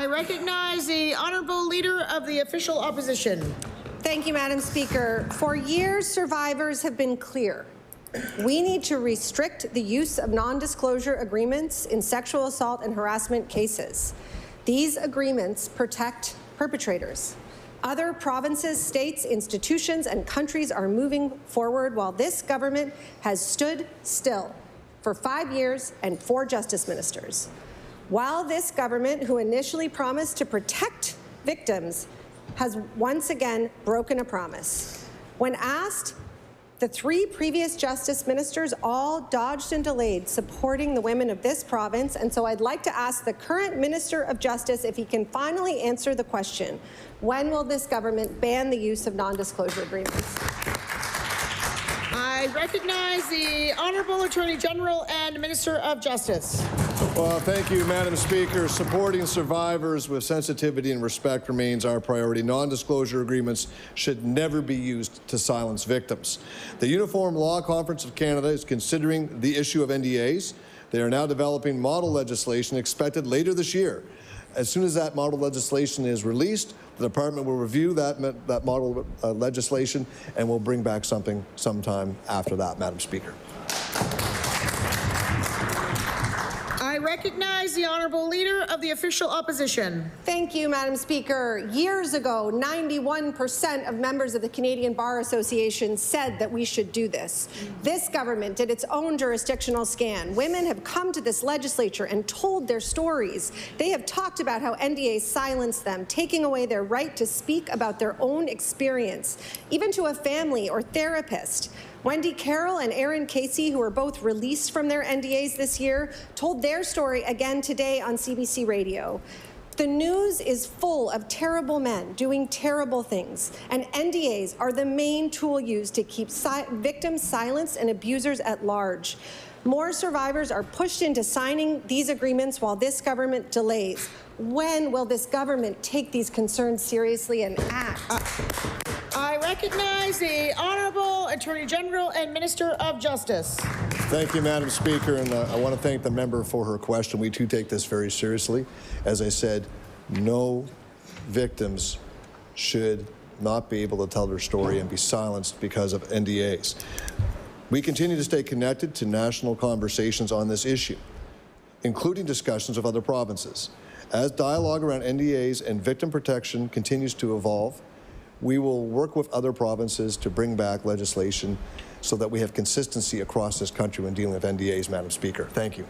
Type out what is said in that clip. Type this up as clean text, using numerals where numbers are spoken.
I recognize the Honourable Leader of the Official Opposition. Thank you, Madam Speaker. For years, survivors have been clear. We need to restrict the use of non-disclosure agreements in sexual assault and harassment cases. These agreements protect perpetrators. Other provinces, states, institutions, and countries are moving forward while this government has stood still for 5 years and 4 justice ministers. While this government, who initially promised to protect victims, has once again broken a promise. When asked, the 3 previous justice ministers all dodged and delayed supporting the women of this province, and so I'd like to ask the current Minister of Justice if he can finally answer the question, when will this government ban the use of non-disclosure agreements? I recognize the Honourable Attorney General and Minister of Justice. Well, thank you, Madam Speaker. Supporting survivors with sensitivity and respect remains our priority. Non-disclosure agreements should never be used to silence victims. The Uniform Law Conference of Canada is considering the issue of NDAs. They are now developing model legislation expected later this year. As soon as that model legislation is released, the department will review that model legislation and will bring back something sometime after that, Madam Speaker. I recognize the Honourable Leader of the Official Opposition. Thank you, Madam Speaker. Years ago, 91% of members of the Canadian Bar Association said that we should do this. This government did its own jurisdictional scan. Women have come to this legislature and told their stories. They have talked about how NDAs silence them, taking away their right to speak about their own experience, even to a family or therapist. Wendy Carroll and Aaron Casey, who were both released from their NDAs this year, told their story again today on CBC Radio. The news is full of terrible men doing terrible things, and NDAs are the main tool used to keep victims silenced and abusers at large. More survivors are pushed into signing these agreements while this government delays. When will this government take these concerns seriously and act? I recognize the Honourable Attorney General and Minister of Justice. Thank you, Madam Speaker, and I want to thank the member for her question. We too take this very seriously. As I said, no victims should not be able to tell their story and be silenced because of NDAs. We continue to stay connected to national conversations on this issue, including discussions with other provinces. As dialogue around NDAs and victim protection continues to evolve, we will work with other provinces to bring back legislation so that we have consistency across this country when dealing with NDAs, Madam Speaker. Thank you.